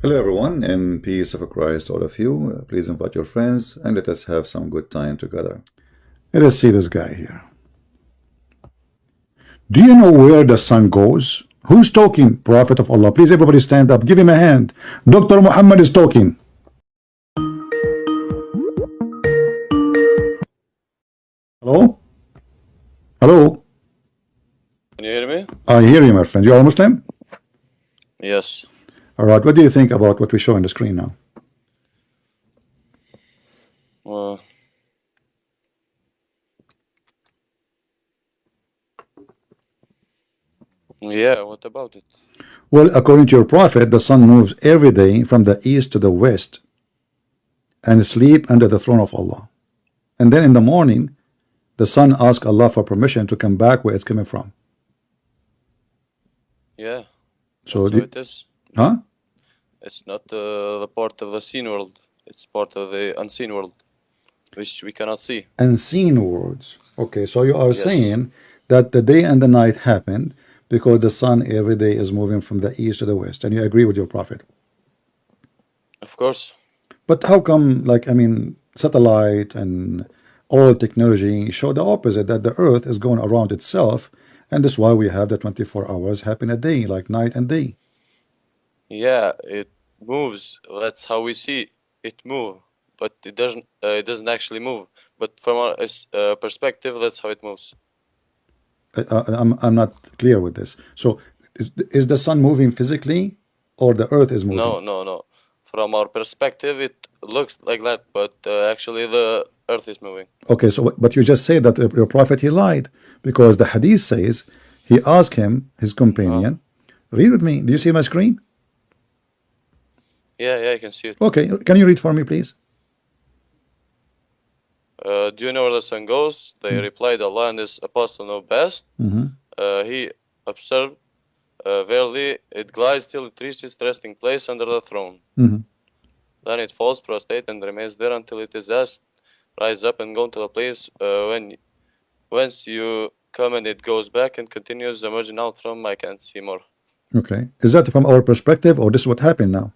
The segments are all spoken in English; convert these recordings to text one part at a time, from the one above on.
Hello, everyone, and peace of Christ, all of you. Please invite your friends and let us have some good time together. Let us see this guy here. Do you know where the sun goes? Who's talking? Prophet of Allah. Please, everybody stand up. Give him a hand. Dr. Muhammad is talking. Hello? Hello? Can you hear me? I hear you, my friend. You are a Muslim? Yes. All right. What do you think about what we show on the screen now? Uh, yeah, what about it? Well, according to your prophet, the sun moves every day from the east to the west and sleep under the throne of Allah. And then in the morning, the sun asks Allah for permission to come back where it's coming from. Yeah, So, that's how it is. huh? It's not the part of the seen world. It's part of the unseen world, which we cannot see. Unseen words. Okay, so you are Yes. saying that the day and the night happened because the sun every day is moving from the east to the west, and you agree with your prophet. Of course. But how come, like, I mean, satellite and all technology show the opposite, that the earth is going around itself, and that's why we have the 24 hours happen a day, like night and day. Yeah, it moves. That's how we see it move. But it doesn't actually move. But from our perspective, that's how it moves. I'm not clear with this. So is the sun moving physically or the earth is moving? No. From our perspective, it looks like that, but actually the earth is moving. Okay, so but you just say that your prophet, he lied, because the hadith says he asked him, his companion, read with me. Do you see my screen? Yeah, I can see it. Okay, can you read for me, please? Do you know where the sun goes? They replied, Allah and his apostle know best. He observed, verily, it glides till it reaches its resting place under the throne. Then it falls prostrate and remains there until it is asked, rise up and go to the place whence you come, and it goes back and continues emerging out from. I can't see more. Okay, is that from our perspective or this is what happened now?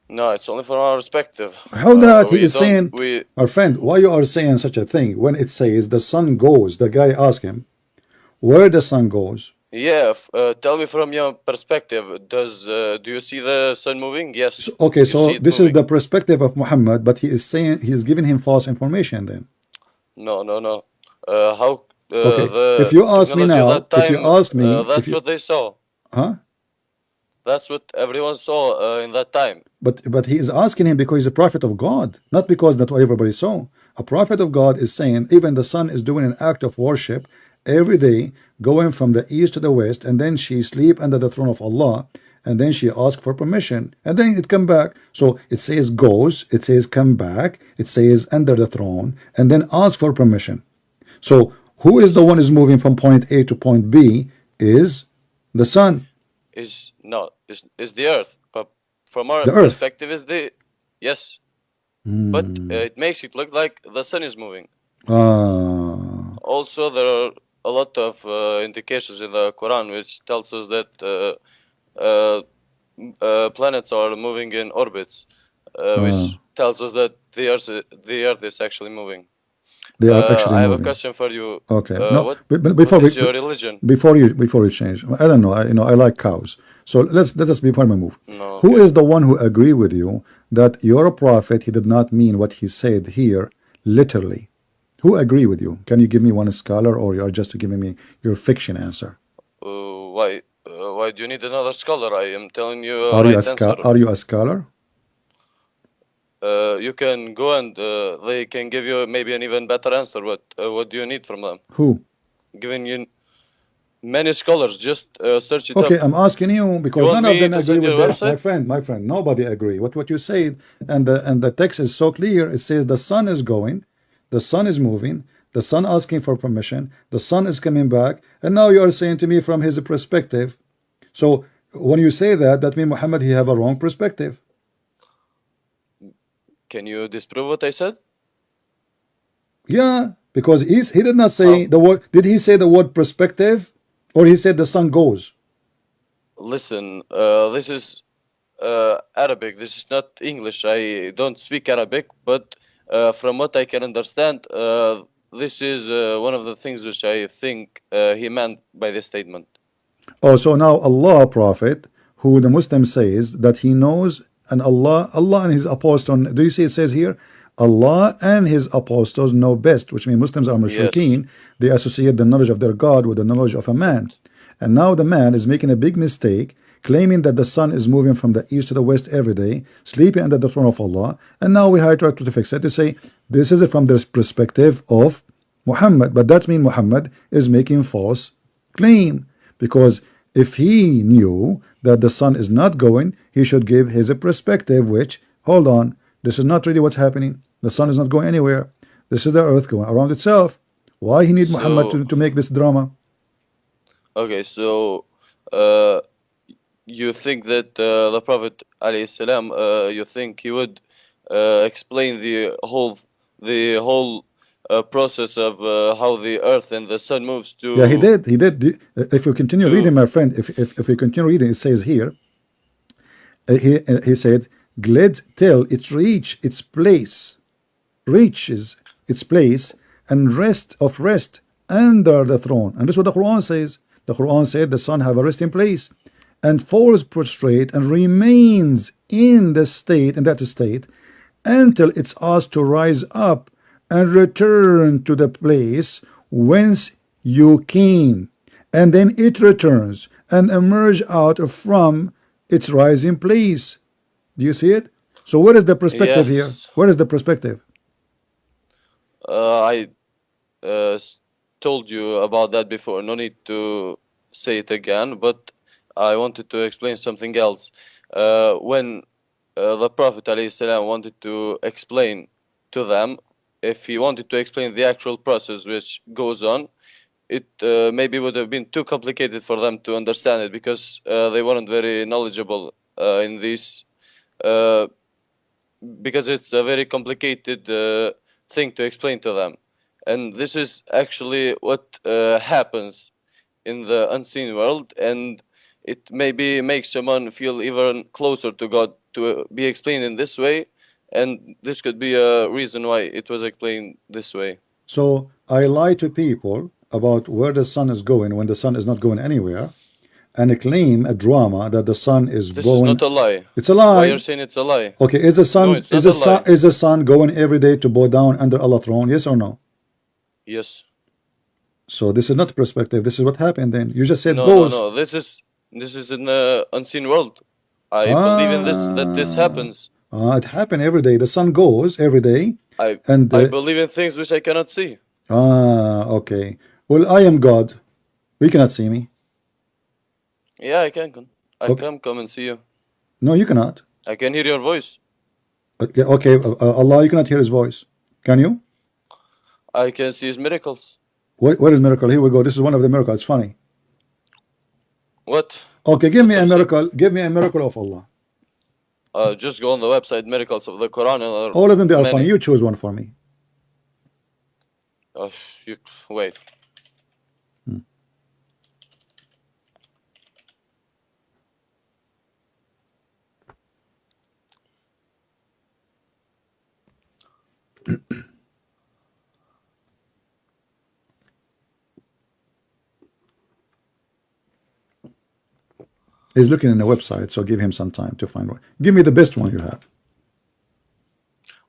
No, it's only from our perspective. How that he is saying, our friend, why you are saying such a thing when it says the sun goes? The guy asked him where the sun goes. Yeah, tell me from your perspective. Do you see the sun moving? Yes. Okay, so this moving. is the perspective of Muhammad, but he is saying he's giving him false information then. No. How? Okay. If you ask me now, if you ask me, that's what they saw. Huh? That's what everyone saw in that time. But he is asking him because he's a prophet of God, not because that's what everybody saw. A prophet of God is saying even the sun is doing an act of worship every day, going from the east to the west, and then she sleep under the throne of Allah, and then she asks for permission, and then it come back. So it says goes, it says come back, it says under the throne, and then ask for permission. So who is the one is moving from point A to point B? Is the sun. Is the earth, but from our The earth. perspective is the yes. But it makes it look like the sun is moving. Also, there are a lot of indications in the Quran which tells us that planets are moving in orbits, which tells us that the earth is actually moving. They are actually I have moving. a question for you. Okay. What is your religion? Before you change, I don't know. I like cows. So let us be part of my move. No, Who is the one who agree with you that you're a prophet? He did not mean what he said here literally. Who agree with you? Can you give me one scholar, or you are just giving me your fiction answer? Why do you need another scholar? I am telling you Are you a answer. Are you a scholar? You can go and they can give you maybe an even better answer. What do you need from them? Who? Giving you many scholars. Just search it up. Okay, I'm asking you because none of them agree with this. Website? My friend, nobody agree. What you said, and the text is so clear. It says the sun is going, the sun is moving, the sun asking for permission, the sun is coming back, and now you are saying to me from his perspective. So when you say that, that means Muhammad, he have a wrong perspective. Can you disprove what I said? Yeah, because he did not say the word. Did he say the word perspective, or he said the sun goes? Listen, this is Arabic. This is not English. I don't speak Arabic, but from what I can understand, this is one of the things which I think he meant by this statement. Oh, so now Allah, Prophet, who the Muslim says that he knows, and Allah and his apostles, do you see it says here, Allah and his apostles know best, which means Muslims are mushrikeen. They associate the knowledge of their God with the knowledge of a man. And now the man is making a big mistake, claiming that the sun is moving from the east to the west every day, sleeping under the throne of Allah. And now we try to fix it to say this is from the perspective of Muhammad, but that means Muhammad is making false claim, because if he knew that the sun is not going, he should give his perspective, which, hold on, this is not really what's happening. The sun is not going anywhere. This is the earth going around itself. Why he need Muhammad to make this drama? Okay, so you think that the Prophet ﷺ, you think he would explain the whole process of how the earth and the sun moves to... Yeah, he did. If you continue reading, my friend, if you continue reading, it says here, he said, glad till it reaches its place, and rest under the throne. And this is what the Quran says. The Quran said the sun have a resting place and falls prostrate and remains in that state until it's asked to rise up and return to the place whence you came, and then it returns and emerge out from its rising place. Do you see it? So where is the perspective here? Where is the perspective? I told you about that before. No need to say it again, but I wanted to explain something else. When the Prophet ﷺ wanted to explain to them, if he wanted to explain the actual process which goes on, it maybe would have been too complicated for them to understand it, because they weren't very knowledgeable in this, because it's a very complicated thing to explain to them. And this is actually what happens in the unseen world, and it maybe makes someone feel even closer to God to be explained in this way, and this could be a reason why it was explained this way. So I lie to people about where the sun is going when the sun is not going anywhere, and claim a drama that the sun is This going. is not a lie. It's a lie. Why you're saying it's a lie? Okay, is the sun No, it's not a lie. is the sun going every day to bow down under Allah's throne? Yes or no? Yes. So this is not perspective. This is what happened. Then you just said No, goes. no. This is in the unseen world. I believe in this, that this happens. It happened every day. The sun goes every day. I And believe in things which I cannot see. okay. Well, I am God. We cannot see me. Yeah, I can. I Okay. can come and see you. No, you cannot. I can hear your voice. Okay, Allah, you cannot hear His voice. Can you? I can see His miracles. What is miracle? Here we go. This is one of the miracles. It's funny. What? Okay, give me a What is it? miracle. Give me a miracle of Allah. Just go on the website, Miracles of the Quran. And All of them, they are many. funny. You choose one for me. Wait. He's looking in the website, so give him some time to find one. Give me the best one you have.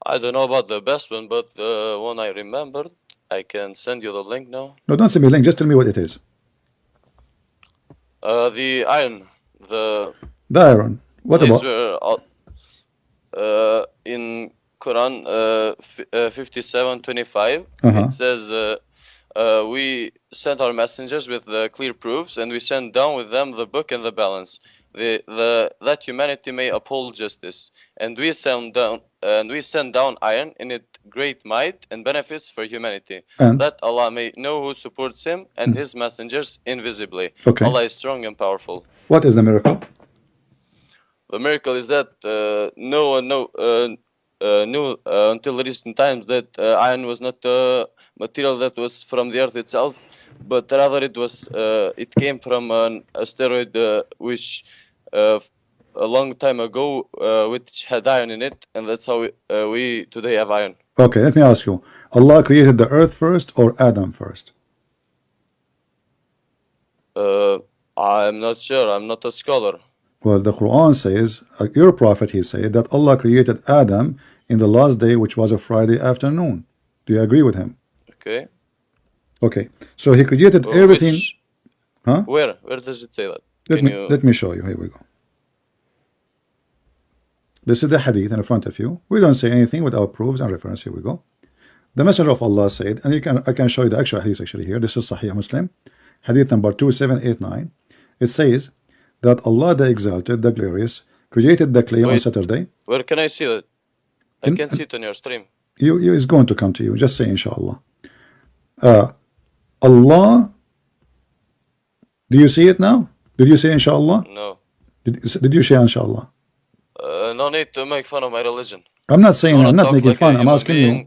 I don't know about the best one, but the one I remembered, I can send you the link now. No, don't send me a link. Just tell me what it is. The iron. The iron. What place about? where, in Quran 57:25, it says, we sent our messengers with the clear proofs, and we sent down with them the book and the balance, that humanity may uphold justice. And we sent down iron in it great might and benefits for humanity, And? that Allah may know who supports Him and His messengers invisibly. Okay. Allah is strong and powerful. What is the miracle? The miracle is that no one knew until recent times that iron was not a material that was from the earth itself, but rather it came from an asteroid which a long time ago, which had iron in it, and that's how we today have iron. Okay, let me ask you. Allah created the earth first or Adam first? I'm not sure. I'm not a scholar. Well, the Quran says, your prophet, he said that Allah created Adam in the last day, which was a Friday afternoon. Do you agree with him? Okay. Okay, so he created everything. Which, Huh? Where does it say that? Let me show you. Here we go. This is the hadith in front of you. We don't say anything without proofs and reference. Here we go. The Messenger of Allah said, and I can show you the actual hadith actually here. This is Sahih Muslim, hadith number 2789. It says that Allah the Exalted, the Glorious, created the clay on Saturday. Where can I see that? I can see it on your stream. It's going to come to you. Just say inshallah. Allah. Do you see it now? Did you say inshallah? No. Did you say inshallah? No need to make fun of my religion. I'm not saying, I'm not making fun. I'm asking you.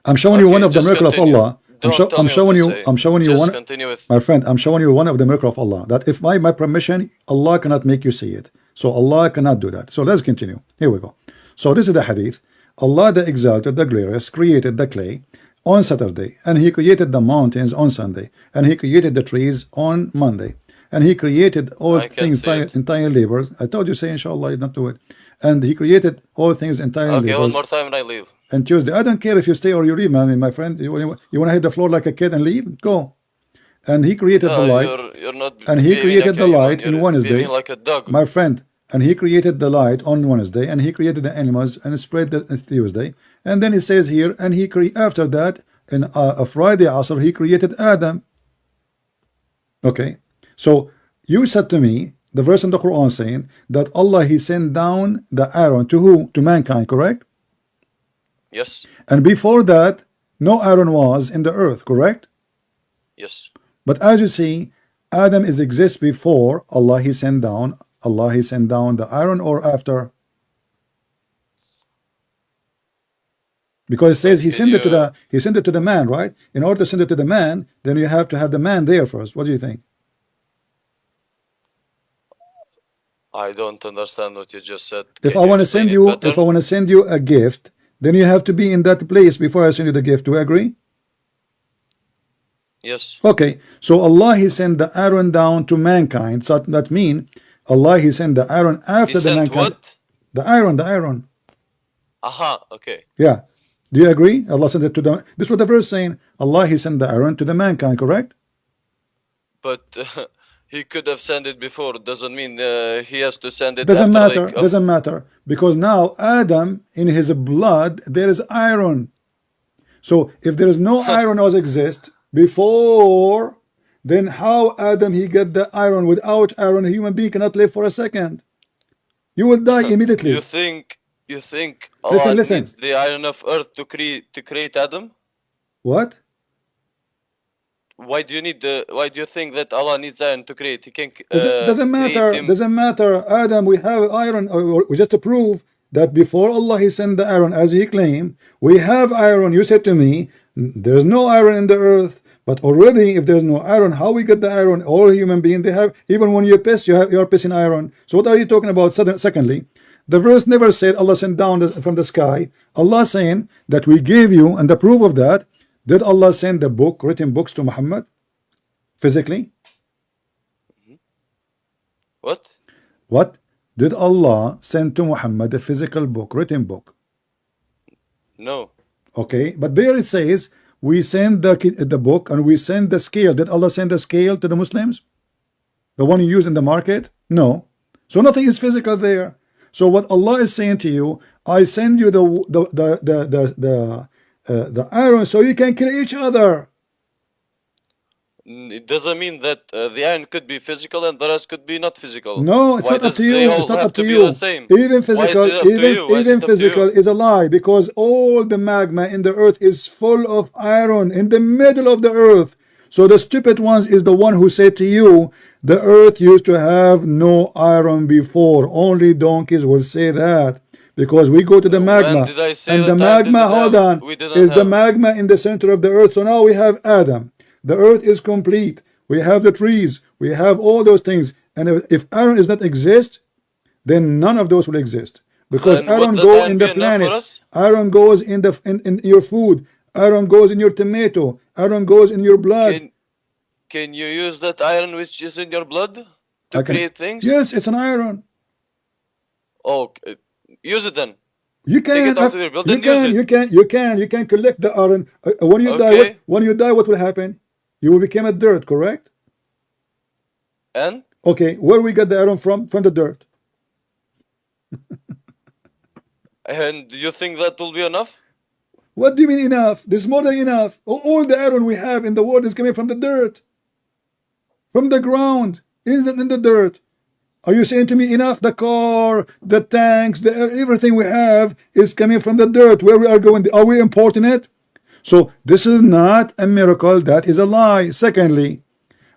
I'm showing you one of the miracles of Allah. I'm showing you one. My friend, I'm showing you one of the miracles of Allah. That if by my permission, Allah cannot make you see it. So Allah cannot do that. So let's continue. Here we go. So this is the hadith. Allah the Exalted, the Glorious, created the clay on Saturday, and He created the mountains on Sunday, and He created the trees on Monday, and He created all things entire labors. I told you, say inshallah, you don't do it. And He created all things entirely. Okay, one more time and I leave. And Tuesday, I don't care if you stay or you leave, man, my friend. You want to hit the floor like a kid and leave? Go. And He created the light. You're not and He created the light in Wednesday, like a dog. my friend. And He created the light on Wednesday, and He created the animals and spread the Tuesday. And then He says here, and He after that, in a Friday Asr, He created Adam. Okay, so you said to me the verse in the Quran saying that Allah He sent down the iron to who? To mankind, correct? Yes. And before that, no iron was in the earth, correct? Yes. But as you see, Adam exists before Allah He sent down. Allah He sent down the iron or after? Because it says He sent it to the man, right? In order to send it to the man, then you have to have the man there first. What do you think? I don't understand what you just said. If I want to send you a gift, then you have to be in that place before I send you the gift. Do you agree? Yes. Okay. So Allah He sent the iron down to mankind. So that means Allah He sent the iron after the mankind. What? The iron. Aha. Okay. Yeah. Do you agree? Allah sent it to the. This is what the verse saying. Allah He sent the iron to the mankind. Correct? But He could have sent it before. Doesn't mean He has to send it. Doesn't after, matter. Doesn't matter, because now Adam in his blood there is iron. So if there is no iron as exist before, then how Adam he get the iron? Without iron, a human being cannot live for a second. You will die immediately. You think Allah needs the iron of earth to create Adam? What? Why do you think that Allah needs iron to create? He can doesn't matter. Doesn't matter. Adam, we have iron. We just to prove that before Allah He sent the iron, as He claimed, we have iron. You said to me, there is no iron in the earth. But already, if there's no iron, how we get the iron? All human beings, they have. Even when you piss, you are pissing iron. So what are you talking about? Secondly, the verse never said Allah sent down from the sky. Allah saying that we gave you, and the proof of that, did Allah send the book, written books to Muhammad physically? What did Allah send to Muhammad, a physical book, written book? No. Okay, but there it says we send the book and we send the scale. Did Allah send the scale to the Muslims? The one you use in the market? No. So nothing is physical there. So what Allah is saying to you, I send you the iron so you can kill each other. It doesn't mean that the iron could be physical and the rest could be not physical. No, it's not up to you. It's not up to you. Even physical, even physical is a lie, because all the magma in the earth is full of iron in the middle of the earth. So the stupid ones is the one who said to you, the earth used to have no iron before. Only donkeys will say that. Because we go to the magma, and the magma, hold on, is the magma in the center of the earth. So now we have Adam. The earth is complete. We have the trees. We have all those things. And if iron does not exist, then none of those will exist. Because Then would iron that go iron in be the enough for planets, us? iron goes in the in your food, iron goes in your tomato, iron goes in your blood. Can you use that iron which is in your blood I to can, create things? yes, it's an iron. Oh, use it then. You Take can it out of your blood you and use can it. you can collect the iron. When you die, Okay. when you die, what will happen? You will become a dirt, correct? And Okay, where we get the iron from? From the dirt. do you think that will be enough? What do you mean enough? This is more than enough. All the iron we have in the world is coming from the dirt, from the ground, isn't in the dirt. Are you saying to me enough? The car, the tanks, everything we have is coming from the dirt. Where we are going? Are we importing it? So this is not a miracle. That is a lie. Secondly,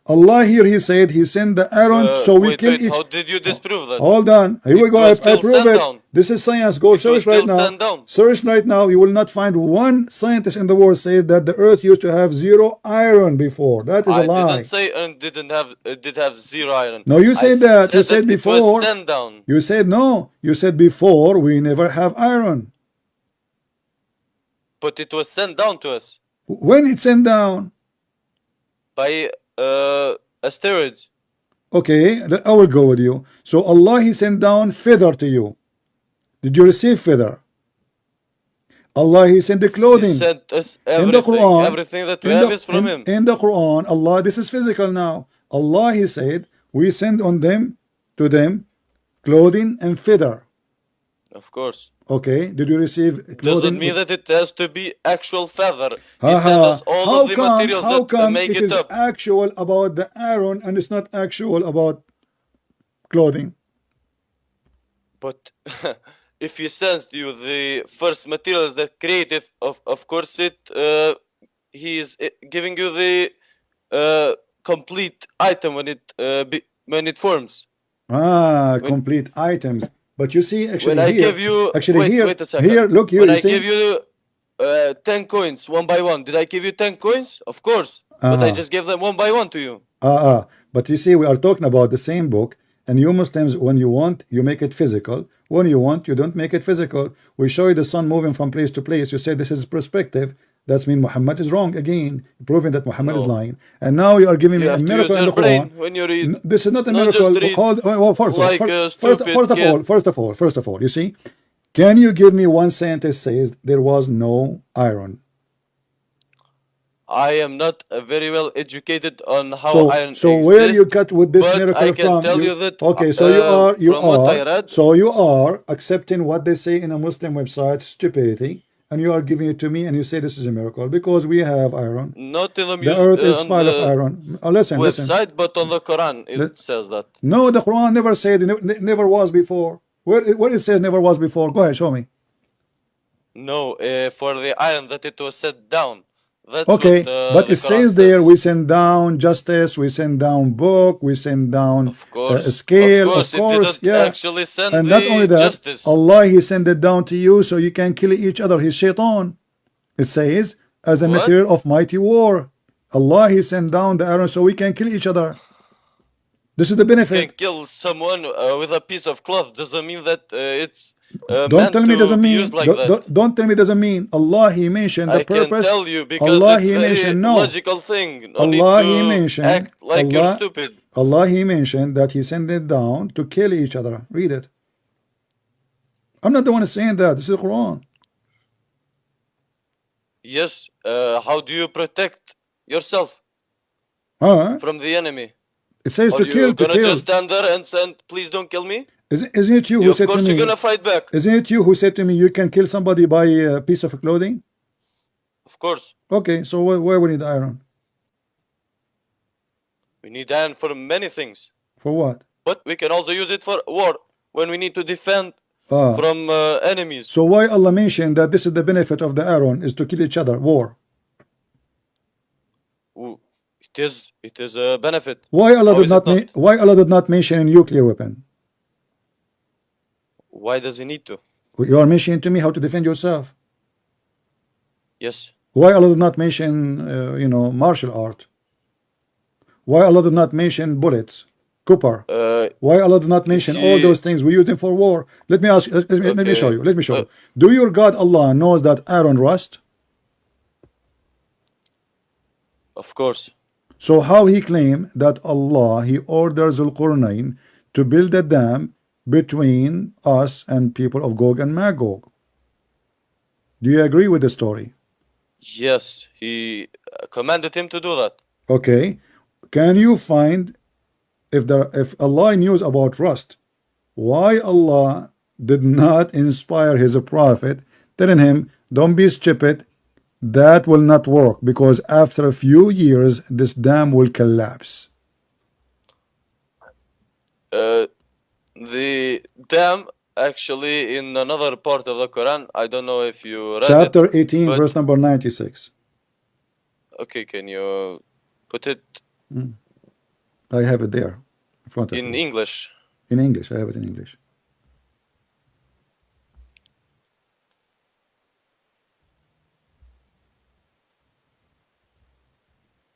Allah here, He said He sent the iron so we Wait, kill wait. each. How did you disprove that? Hold on. Here we go. was I still prove sent it. down. This is science. Go It was search right still sent now. down. Search right now. You will not find one scientist in the world says that the earth used to have zero iron before. That is a I lie. didn't say and did have zero iron. No, you said that. You said it before. was sent down. You said no. You said before we never have iron. But it was sent down to us When it's sent down? by asteroids. Okay, I will go with you. So Allah He sent down feather to you. Did you receive feather? Allah He sent the He clothing. sent us In the everything. Quran, Everything that we have is from Him. in the Quran, Allah, this is physical now. Allah He said, we send on them, to them, clothing and feather. Of course. Okay, did you receive clothing? Doesn't mean that it has to be actual feather. He Haha. sent us all of the materials how that come make it it is up. actual about the iron and it's not actual about clothing? But if He sends you the first materials that create it, of course He is giving you the complete item when it forms. Complete items. But you see, actually, When I here, give you actually wait a second. here, look here. When You I see, give you 10 coins one by one, did I give you 10 coins? Of course. But I just gave them one by one to you. But you see, we are talking about the same book, and you Muslims, when you want, you make it physical. When you want, you don't make it physical. We show you the sun moving from place to place. You say this is perspective. That's mean Muhammad is wrong again, proving that Muhammad is No. lying. And now you are giving me You a have to miracle use in the your brain Quran. when you read. This is not a Not miracle. just read First of all, you see, can you give me one scientist says there was no iron? I am not very well educated on how So, iron where you exists, got with this but miracle I can from? tell you that, okay, so from what I read, so you are accepting what they say in a Muslim website, stupidity, and you are giving it to me, and you say this is a miracle because we have iron. not in The earth is on full of the iron. Listen. website, but on the Quran it says that. No, the Quran never said never was before. Where it says never was before? Go ahead, show me. No, for the iron that it was set down. That's Okay, what, but the it Quran says there we send down justice, we send down book, we send down Of course, a scale, of course, it didn't yeah. actually send And the not only that, justice. Allah He sent it down to you so you can kill each other. He's shaitan. It says as a What? material of mighty war. Allah He sent down the iron so we can kill each other. This is the You can benefit. kill someone with a piece of cloth. Doesn't mean that it's Don't meant tell me to doesn't be mean. used like that. Don't tell me doesn't mean. Allah He mentioned the I can purpose. tell you because Allah it's He very mentioned no. logical thing. No need Allah He to mentioned. act like you're Allah, stupid. Allah He mentioned that He sent it down to kill each other. Read it. I'm not the one saying that. This is the Quran. Yes. How do you protect yourself Huh? from the enemy? It says Are to you kill. To gonna kill. just stand there and say, "Please don't kill me"? Isn't it you who Of said to course me? you're gonna fight back. Isn't it you who said to me you can kill somebody by a piece of clothing? Of course. Okay, so why we need iron? We need iron for many things, For what? but we can also use it for war when we need to defend Ah. from enemies. So why Allah mentioned that this is the benefit of the iron is to kill each other, war? Ooh, it is a benefit. Why Allah How did is not, it not? why Allah did not mention a nuclear weapon? Why does he need to? You are mentioning to me how to defend yourself. Yes. Why Allah did not mention martial art? Why Allah did not mention bullets? Copper. Why Allah did not mention all those things? We use them for war. Let me ask. Let me show you. Let me show you. Do your God Allah knows that Aaron rust? Of course. So how he claim that Allah he orders Al-Qurnayn to build a dam between us and people of Gog and Magog? Do you agree with the story? Yes, he commanded him to do that. Okay. Can you find if Allah knows about rust, why Allah did not inspire his prophet telling him, don't be stupid, that will not work, because after a few years this dam will collapse? The dam actually in another part of the Quran, I don't know if you read chapter it, 18 verse number 96. Okay, can you put it I have it there in front of in you. English? In English, I have it in English.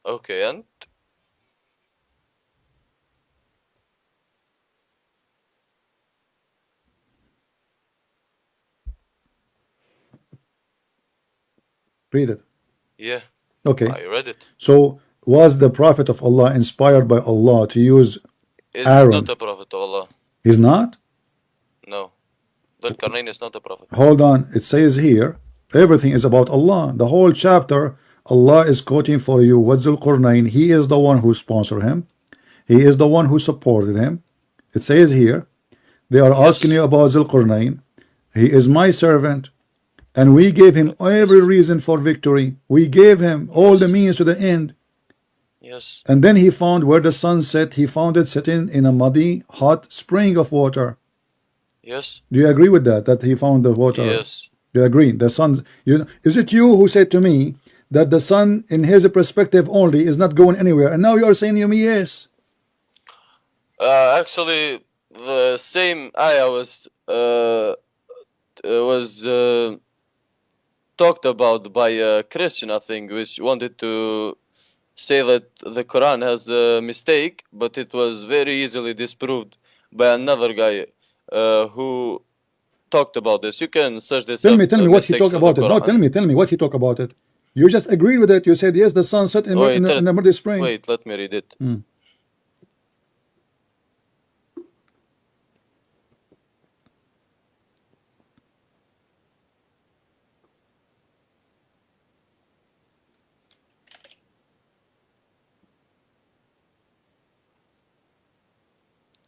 Okay, and Read it. yeah, Okay. I read it. So was the prophet of Allah inspired by Allah to use It's Aaron? not a prophet of Allah. He's not? No. Dhul-Qarnayn is not a prophet. Hold on. It says here, everything is about Allah. The whole chapter, Allah is quoting for you what Dhul-Qarnayn, he is the one who sponsored him. He is the one who supported him. It says here, they are asking you about Dhul-Qarnayn. He is my servant, and we gave him every reason for victory. We gave him all the means to the end. Yes. And then he found where the sun set, he found it sitting in a muddy, hot spring of water. Yes. Do you agree with that? That he found the water? Yes. Do you agree? The sun, is it you who said to me that the sun, in his perspective only, is not going anywhere? And now you are saying to me, yes. Actually, the same ayah was talked about by a Christian, I think, which wanted to say that the Quran has a mistake, but it was very easily disproved by another guy who talked about this. You can search this Tell up, me what he mistakes talked of the about it. No, Quran. tell me what he talked about it. You just agreed with it. You said, yes, the sun set in the muddy spring. Wait, let me read it.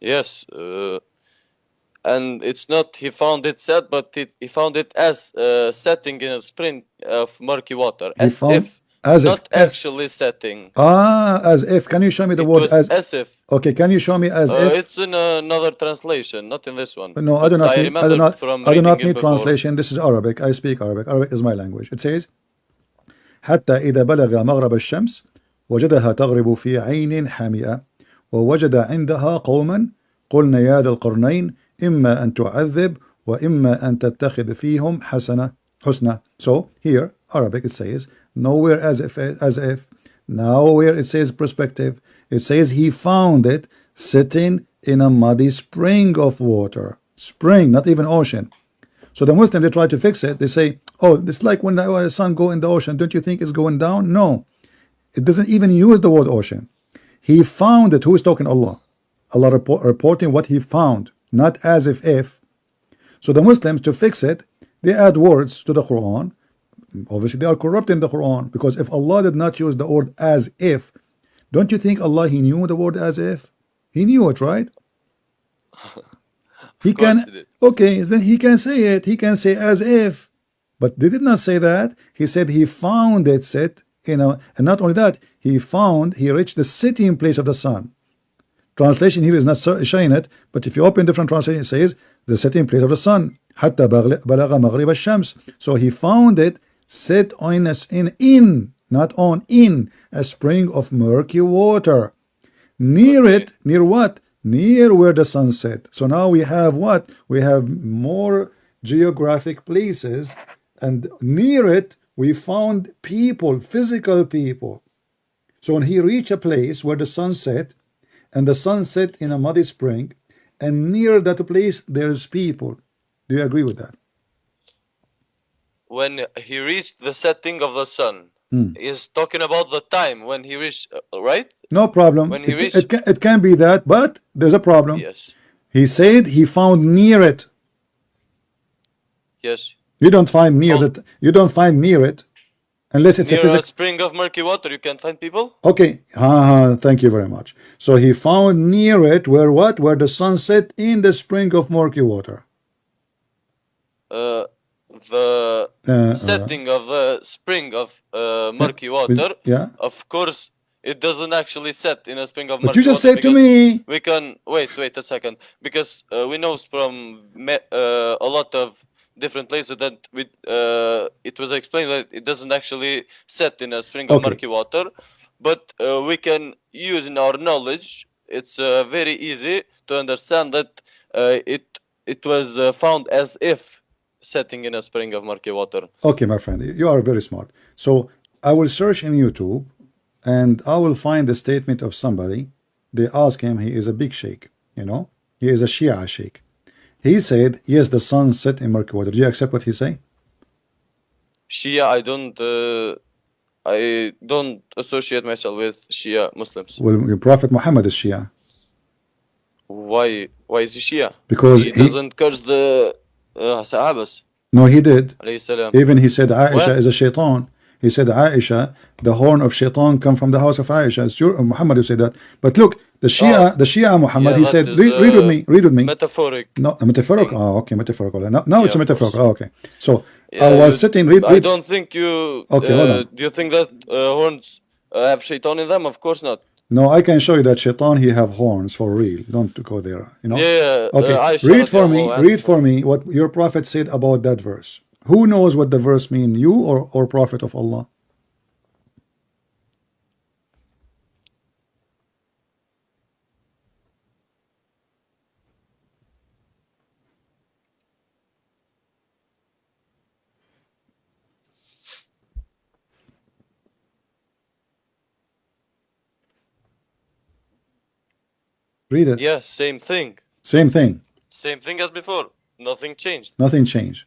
Yes, and it's not he found it set, but he found it as setting in a spring of murky water, as if, not actually setting. As if. Can you show me the word as if? Okay, can you show me as if? It's in another translation, not in this one. No, I do not need before. translation. This is Arabic. I speak Arabic. Arabic is my language. It says, حتى إذا بلغ مغرب الشمس وجدها تغرب في عين حامئة ووجد عندها قوما قلنا يا ذا القرنين إما أن تعذب وإما أن تتخذ فيهم حسنة. So here, Arabic, it says, nowhere as if. Now where it says perspective, it says he found it sitting in a muddy spring of water. Spring, not even ocean. So the Muslim, they try to fix it. They say, oh, it's like when the sun go in the ocean. Don't you think it's going down? No. It doesn't even use the word ocean. He found it. Who is talking? Allah. Allah reporting what he found, not as if. So the Muslims, to fix it, they add words to the Quran. Obviously, they are corrupting the Quran, because if Allah did not use the word as if, don't you think Allah, he knew the word as if? He knew it, right? He can, okay, then he can say it. He can say as if, but they did not say that. He said he found it set, and not only that, he reached the sitting place of the sun. Translation here is not showing it, but if you open different translation, it says the sitting place of the sun. حتى بلغ مغرب الشمس. So he found it set in, not on, in a spring of murky water. Near it, near what? Near where the sun set. So now we have what? We have more geographic places, and near it we found people, physical people. So when he reached a place where the sun set, and the sun set in a muddy spring, and near that place there's people. Do you agree with that? When he reached the setting of the sun, he's talking about the time when he reached, right? No problem. When he It, reached, it can be that, but there's a problem. yes, He said he found near it. yes, You don't find near Found- that. You don't find near it, unless it's a near a physical. spring of murky water, you can find people. Okay. Thank you very much. So he found near it where what? Where the sun set in the spring of murky water. The Uh, setting of the spring of murky water, yeah. of course, it doesn't actually set in a spring of But murky you just water said to because me. we can wait a second, because we know from a lot of different places that it was explained that it doesn't actually set in a spring of Okay. murky water, but we can use in our knowledge. It's very easy to understand that it was found as if setting in a spring of murky water. Okay, my friend, you are very smart. So I will search in YouTube, and I will find the statement of somebody. They ask him, he is a big sheikh, you know, he is a Shia sheikh. He said, yes, the sun set in murky water. Do you accept what he say? Shia, I don't associate myself with Shia Muslims. Well, your Prophet Muhammad is Shia. Why is he Shia? Because He doesn't curse the Sahabas, no, he did. alayhi salam. Even he said Aisha What? is a shaitan. He said Aisha, the horn of shaitan come from the house of Aisha. It's your Muhammad who said that. But look, the Shia Muhammad, Yeah, he that said, is, read with me. metaphoric. No, metaphorical. Oh, okay, metaphorical. No, it's a Yeah, of metaphorical. course. Oh, okay. So Yeah, I was sitting. Read. I don't think you. Okay, hold on. Do you think that horns have shaitan in them? Of course not. No, I can show you that shaitan he have horns for real. Don't go there. You know. Yeah. Okay. Aisha Read for me. radiallahu anha. Read for me what your prophet said about that verse. Who knows what the verse mean? You or Prophet of Allah? Read it. Yeah, same thing. Same thing. Same thing as before. Nothing changed. Nothing changed.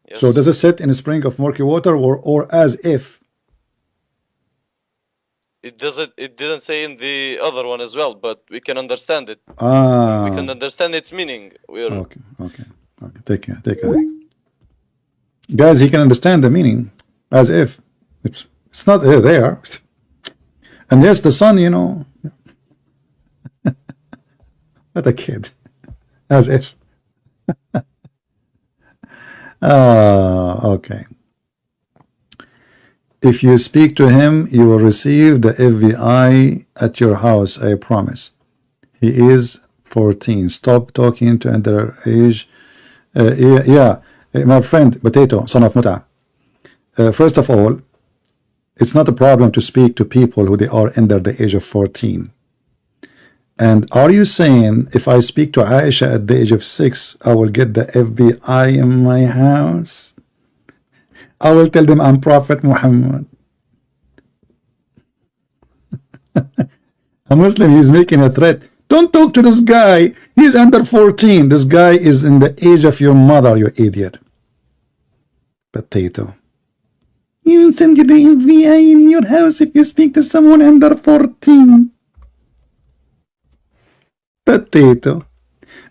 Yes. So does it set in a spring of murky water or as if? It doesn't. It didn't say in the other one as well, but we can understand it. We can understand its meaning. We're Okay. Take care. Guys, he can understand the meaning as if it's not there. And yes, the sun, you know. What a kid. As if. Okay. If you speak to him, you will receive the FBI at your house, I promise. He is 14. Stop talking to underage. Yeah, my friend, Potato, son of Muta. First of all, it's not a problem to speak to people who they are under the age of 14. And are you saying if I speak to Aisha at the age of 6, I will get the FBI in my house? I will tell them I'm Prophet Muhammad. A Muslim, he's making a threat. Don't talk to this guy. He's under 14. This guy is in the age of your mother, you idiot. Potato. You will send you the FBI in your house if you speak to someone under 14. Potato.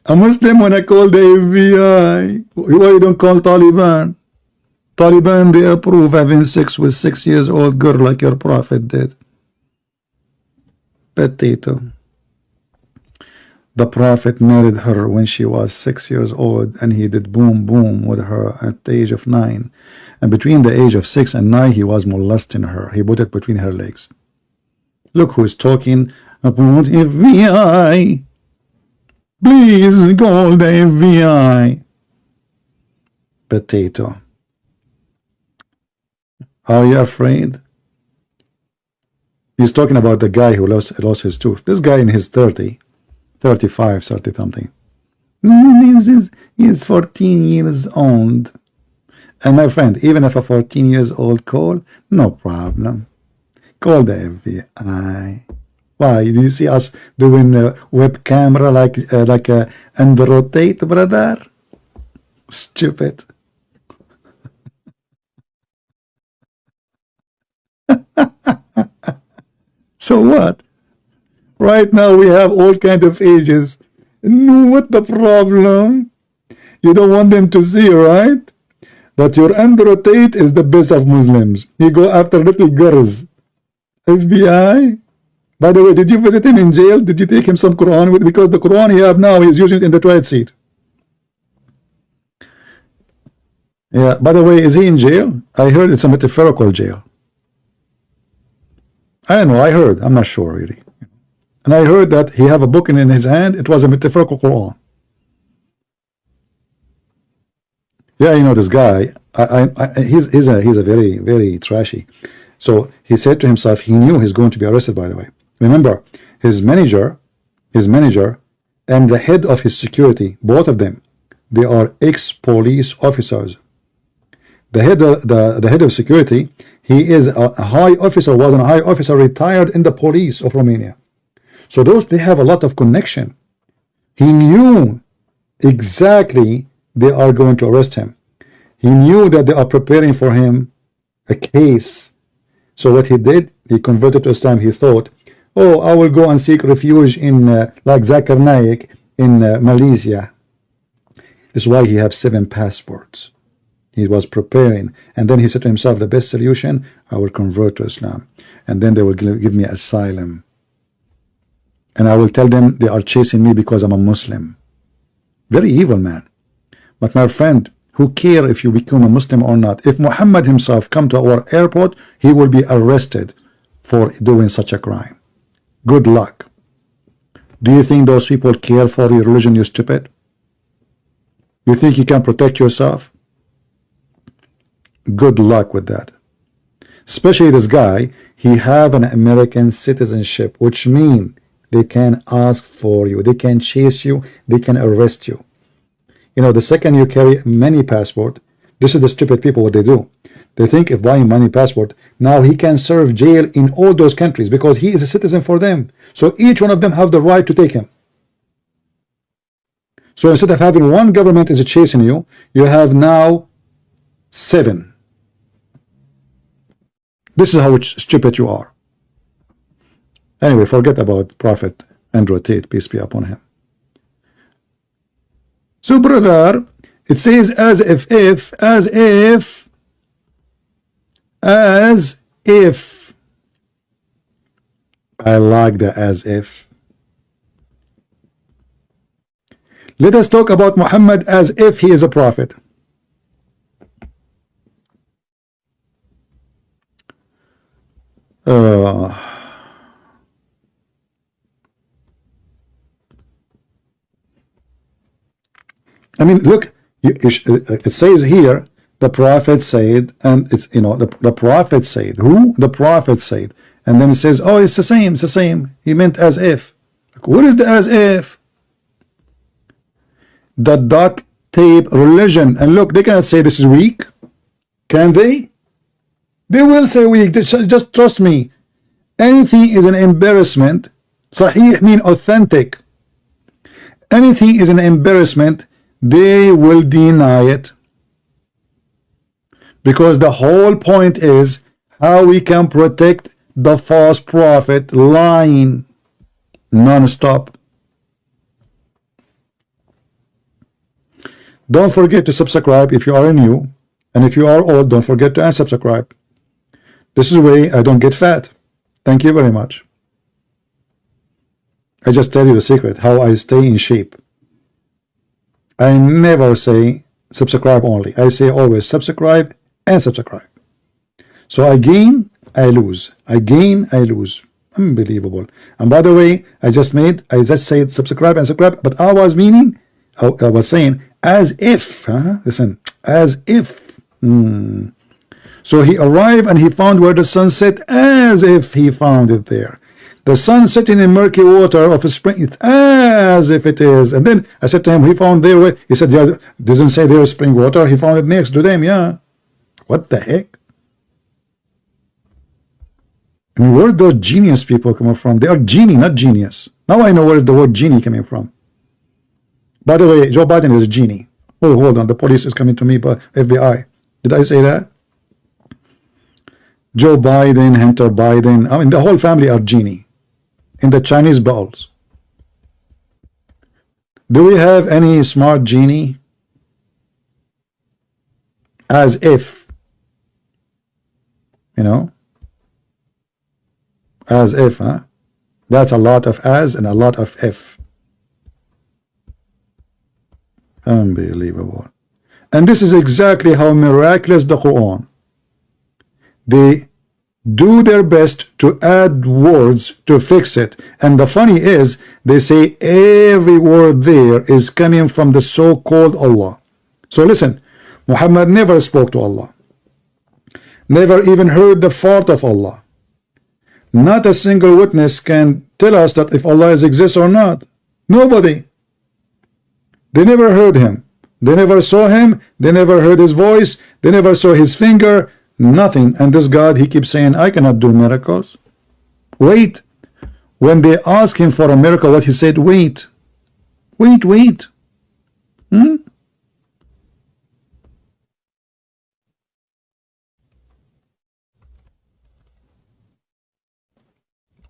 A Muslim wanna call the FBI. Why you don't call Taliban? Taliban, they approve having sex with 6 years old girl like your prophet did. Potato. The prophet married her when she was 6 years old, and he did boom boom with her at the age of 9. And between the age of 6 and 9, he was molesting her. He put it between her legs. Look who is talking about FBI. Please call the FBI. Potato. Are you afraid? He's talking about the guy who lost his tooth. This guy in his 35, 30 something. He's 14 years old. And my friend, even if a 14 years old call, no problem. Call the FBI. Why? Do you see us doing web camera like and rotate, brother? Stupid. So what? Right now we have all kind of ages. What the problem? You don't want them to see, right? But your Andrew Tate is the best of Muslims. He go after little girls. FBI. By the way, did you visit him in jail? Did you take him some Quran with? Because the Quran he have now, he's using it in the toilet seat. Yeah. By the way, is he in jail? I heard it's a metaphorical jail. I don't know. I heard. I'm not sure really. And I heard that he have a book in his hand. It was a metaphorical Quran. Yeah, you know this guy. He's a very trashy. So he said to himself, he knew he's going to be arrested. By the way, remember his manager, and the head of his security, both of them, they are ex-police officers. The head of security, he is a high officer, was a high officer, retired in the police of Romania. So those, they have a lot of connection. He knew exactly they are going to arrest him. He knew that they are preparing for him a case. So what he did, he converted to Islam. He thought, oh, I will go and seek refuge in like Zakir Naik in Malaysia. This is why he has 7 passports. He was preparing, and then he said to himself, the best solution, I will convert to Islam, and then they will give me asylum, and I will tell them they are chasing me because I'm a Muslim. Very evil man. But my friend, who care if you become a Muslim or not? If Muhammad himself come to our airport, he will be arrested for doing such a crime. Good luck. Do you think those people care for your religion, you stupid? You think you can protect yourself? Good luck with that. Especially this guy, he have an American citizenship, which means they can ask for you, they can chase you, they can arrest you. You know, the second you carry many passport, this is the stupid people what they do. They think if buying money passport, now he can serve jail in all those countries because he is a citizen for them. So each one of them have the right to take him. So instead of having one government is chasing you, you have now 7. This is how stupid you are. Anyway, forget about Prophet Andrew Tate, peace be upon him. So brother, it says as if I like the as if. Let us talk about Muhammad as if he is a prophet. I mean, look, it says here, the prophet said, and it's, you know, the prophet said. Who? The prophet said. And then it says, oh, it's the same, it's the same. He meant as if. Like, what is the as if? The duct tape religion. And look, they cannot say this is weak. Can they? They will say weak. Just trust me. Anything is an embarrassment. Sahih mean authentic. Anything is an embarrassment. They will deny it, because the whole point is how we can protect the false prophet lying non-stop. Don't forget to subscribe if you are new, and if you are old, don't forget to unsubscribe. This is the way I don't get fat. Thank you very much. I just tell you the secret how I stay in shape. I never say subscribe only. I say always subscribe and subscribe. So I gain, I lose. I gain, I lose. Unbelievable. And by the way, I just said subscribe and subscribe, but I was meaning, I was saying as if, listen, as if. So he arrived and he found where the sun set, as if he found it there. The sun sitting in murky water of a spring, it's as if it is. And then I said to him, he found there. He said, yeah, doesn't say there is spring water. He found it next to them. Yeah. What the heck? I mean, where those genius people coming from? They are genie, not genius. Now I know where is the word genie coming from. By the way, Joe Biden is a genie. Oh, hold on. The police is coming to me, but FBI. Did I say that? Joe Biden, Hunter Biden, I mean, the whole family are genie in the Chinese bowls. Do we have any smart genie? As if, you know, as if, huh? That's a lot of as and a lot of if. Unbelievable. And this is exactly how miraculous the Quran. They do their best to add words to fix it. And the funny is, they say every word there is coming from the so-called Allah. So listen, Muhammad never spoke to Allah. Never even heard the fault of Allah. Not a single witness can tell us that if Allah exists or not. Nobody. They never heard him. They never saw him. They never heard his voice. They never saw his finger. Nothing. And this God, he keeps saying, I cannot do miracles. Wait. When they asked him for a miracle, what he said, wait. Wait. Wait.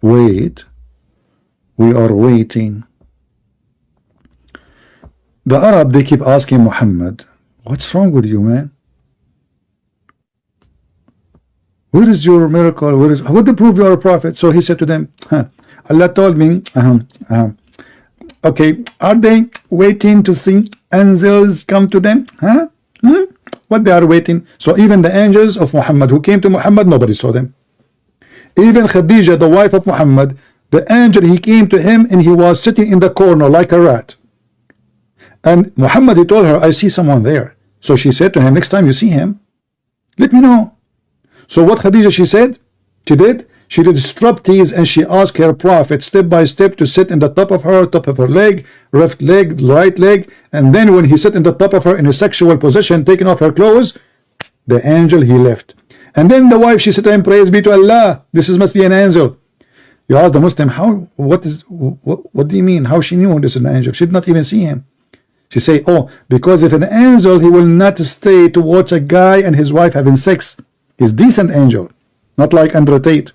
Wait. We are waiting. The Arab, they keep asking Muhammad, what's wrong with you, man? Where is your miracle? What to prove you are a prophet? So he said to them, Allah told me, okay, are they waiting to see angels come to them? What they are waiting? So even the angels of Muhammad who came to Muhammad, nobody saw them. Even Khadija, the wife of Muhammad, the angel, he came to him and he was sitting in the corner like a rat. And Muhammad, he told her, I see someone there. So she said to him, next time you see him, let me know. So what Khadija, she said, she did striptease, and she asked her prophet step by step to sit in the top of her leg, left leg, right leg, and then when he sat in the top of her in a sexual position, taking off her clothes, the angel, he left. And then the wife, she said to him, praise be to Allah, this must be an angel. You ask the Muslim, what do you mean? How she knew this is an angel? She did not even see him. She say, oh, because if an angel, he will not stay to watch a guy and his wife having sex. He's decent angel, not like Andrew Tate.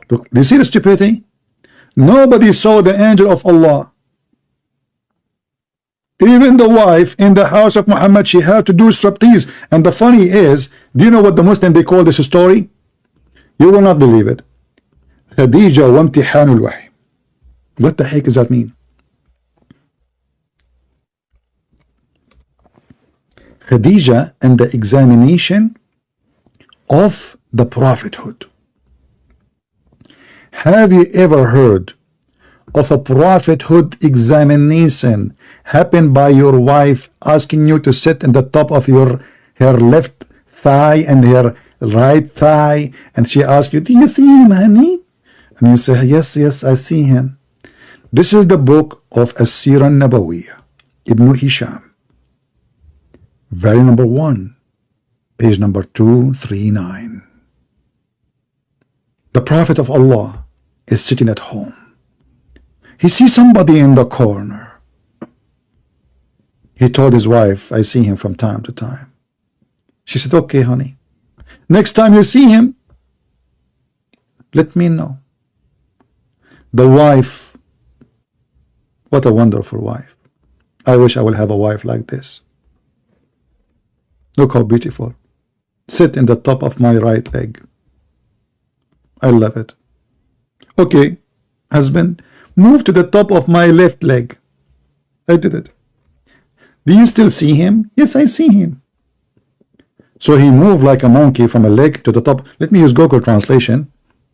Look, do you see the stupidity? Nobody saw the angel of Allah. Even the wife in the house of Muhammad, she had to do striptease. And the funny is, do you know what the Muslim, they call this story? You will not believe it. Khadija wa imtihanul wahy. What the heck does that mean? Khadija and the examination of the prophethood. Have you ever heard of a prophethood examination happened by your wife asking you to sit in the top of her left thigh and her right thigh, and she asks you, do you see him, honey? And you say, yes, I see him. This is the book of As-Sirah Nabawiyah, Ibn Hisham, very number 1, page number 239. The Prophet of Allah is sitting at home. He sees somebody in the corner. He told his wife, I see him from time to time. She said, okay, honey. Next time you see him, let me know. The wife, what a wonderful wife. I wish I will have a wife like this. Look how beautiful. Sit in the top of my right leg. I love it. Okay, husband, move to the top of my left leg. I did it. Do you still see him? Yes, I see him. So he moved like a monkey from a leg to the top. Let me use Google translation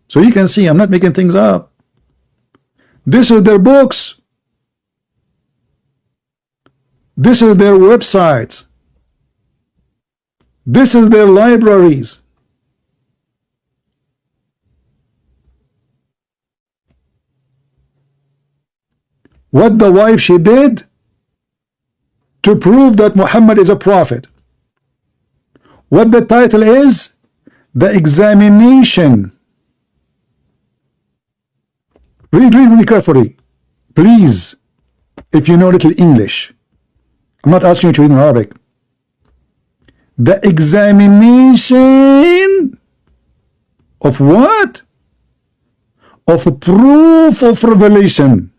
so you can see I'm not making things up. This is their books. This is their websites. This is their libraries. What the wife she did to prove that Muhammad is a prophet. What the title is, the examination. Read really carefully, please, if you know little English. I'm not asking you to read in Arabic. The examination of what? Of proof of revelation.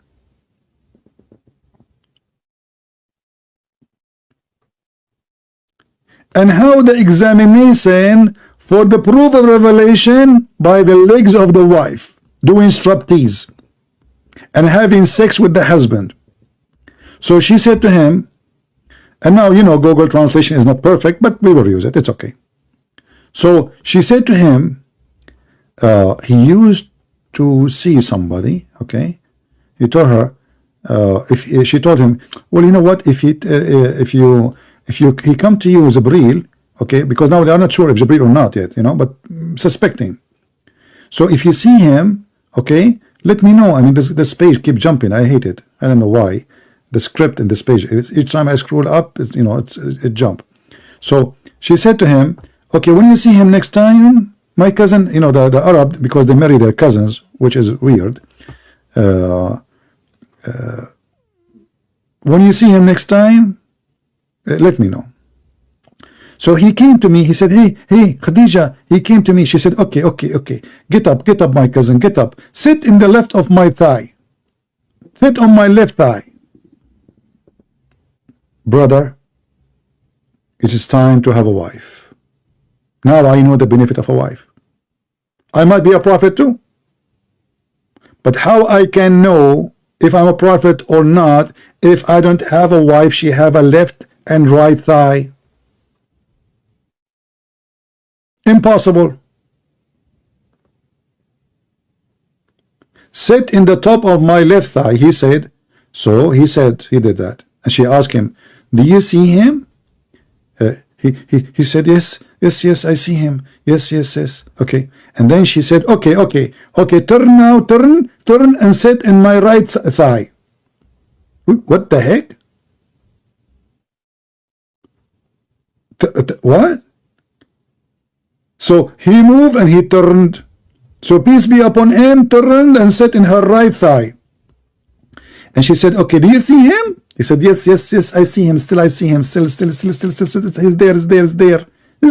And how the examination for the proof of revelation by the legs of the wife, doing striptease and having sex with the husband. So she said to him, and now you know Google translation is not perfect, but we will use it, it's okay. So she said to him, he used to see somebody, okay? He told her, she told him, well, you know what, if he come to you as Jibreel, okay, because now they are not sure if Jibreel or not yet, you know, but suspecting. So if you see him, okay, let me know. I mean, this page keep jumping. I hate it. I don't know why. The script in this page, each time I scroll up, you know, it jump. So she said to him, okay, when you see him next time, my cousin, you know, the Arab, because they marry their cousins, which is weird. When you see him next time, let me know. So he came to me, he said, hey Khadija, he came to me, she said, okay, get up my cousin, get up, sit in the left of my thigh, sit on my left thigh. Brother, it is time to have a wife. Now I know the benefit of a wife. I might be a prophet too, but how I can know if I'm a prophet or not if I don't have a wife? She have a left and right thigh. Impossible. Sit in the top of my left thigh, he said. So he said he did that, and she asked him, do you see him? He said, yes, I see him. Yes. Okay. And then she said, okay, turn now, turn and sit in my right thigh. What the heck? What? So he moved and he turned. So peace be upon him, turned and sat in her right thigh. And she said, okay, do you see him? He said, yes, I see him. Still, I see him. Still. He's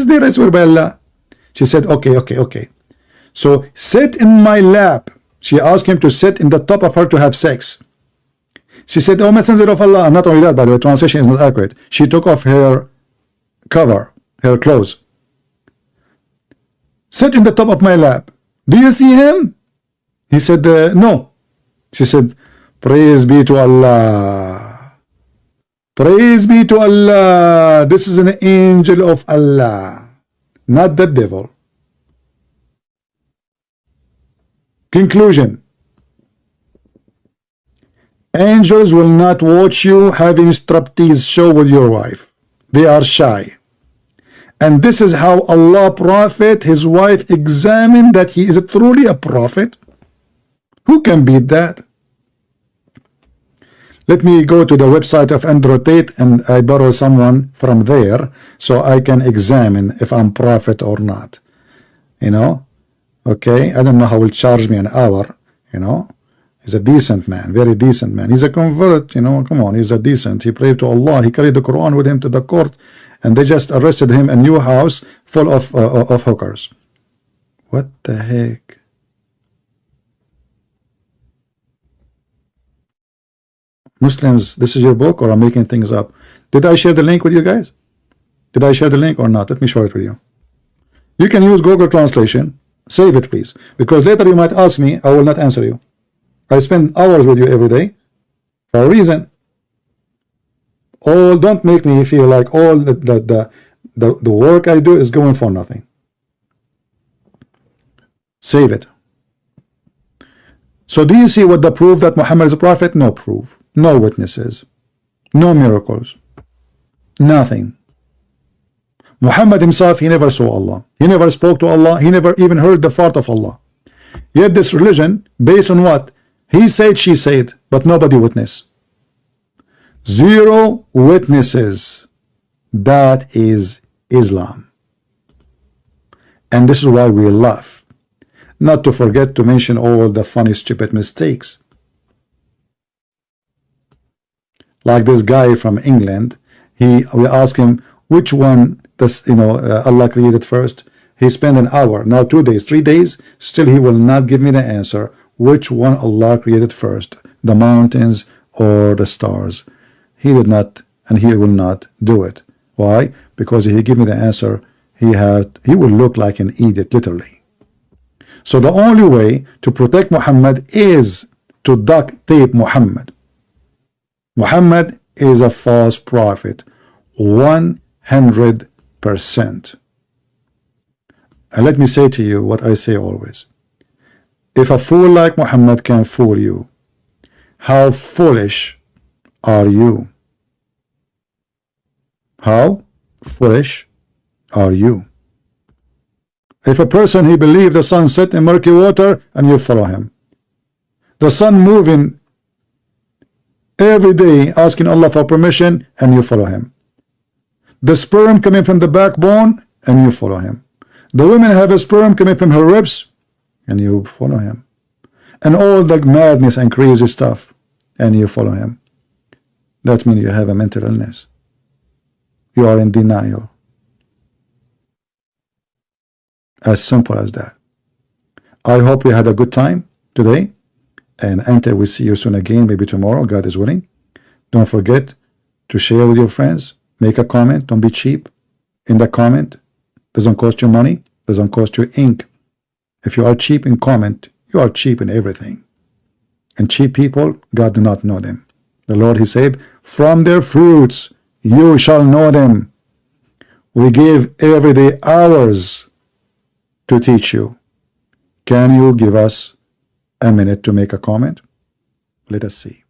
there. I swear by Allah. She said, okay. So sit in my lap. She asked him to sit in the top of her to have sex. She said, oh, Messenger of Allah. And not only that, by the way, translation is not accurate. She took off her cover, her clothes. Sit in the top of my lap. Do you see him? He said, no. She said, praise be to Allah. Praise be to Allah. This is an angel of Allah, not the devil. Conclusion. Angels will not watch you having striptease show with your wife. They are shy. And this is how Allah Prophet, his wife, examined that he is truly a prophet. Who can beat that? Let me go to the website of Andrew Tate and I borrow someone from there so I can examine if I'm prophet or not. You know? Okay? I don't know how he'll charge me an hour. You know? He's a decent man, very decent man. He's a convert, you know, come on, he's a decent. He prayed to Allah. He carried the Quran with him to the court and they just arrested him in a new house full of hookers. What the heck? Muslims, this is your book or I'm making things up? Did I share the link with you guys? Did I share the link or not? Let me share it with you. You can use Google Translation. Save it, please. Because later you might ask me, I will not answer you. I spend hours with you every day for a reason. Don't make me feel like all the work I do is going for nothing. Save it. So do you see what the proof that Muhammad is a prophet? No proof. No witnesses. No miracles. Nothing. Muhammad himself, he never saw Allah. He never spoke to Allah. He never even heard the fart of Allah. Yet this religion, based on what? He said, she said, but nobody witnessed. Zero witnesses. That is Islam. And this is why we laugh. Not to forget to mention all the funny, stupid mistakes. Like this guy from England, we ask him which one does Allah created first. He spent an hour, now 2 days, 3 days, still he will not give me the answer. Which one Allah created first, the mountains or the stars? He did not, and he will not do it. Why? Because if he give me the answer, he will look like an idiot, literally. So the only way to protect Muhammad is to duct tape Muhammad. Muhammad is a false prophet, 100%. And let me say to you what I say always. If a fool like Muhammad can fool you, how foolish are you? How foolish are you? If a person, he believes the sun set in murky water and you follow him, the sun moving every day asking Allah for permission and you follow him, the sperm coming from the backbone and you follow him, the women have a sperm coming from her ribs and you follow him, and all the madness and crazy stuff and you follow him, that means you have a mental illness. You are in denial. As simple as that. I hope you had a good time today, and until we see you soon again, maybe tomorrow, God is willing. Don't forget to share with your friends, make a comment, don't be cheap in the comment. Doesn't cost you money, doesn't cost you ink. If you are cheap in comment, you are cheap in everything. And cheap people, God do not know them. The Lord, he said, from their fruits you shall know them. We give every day hours to teach you. Can you give us a minute to make a comment? Let us see.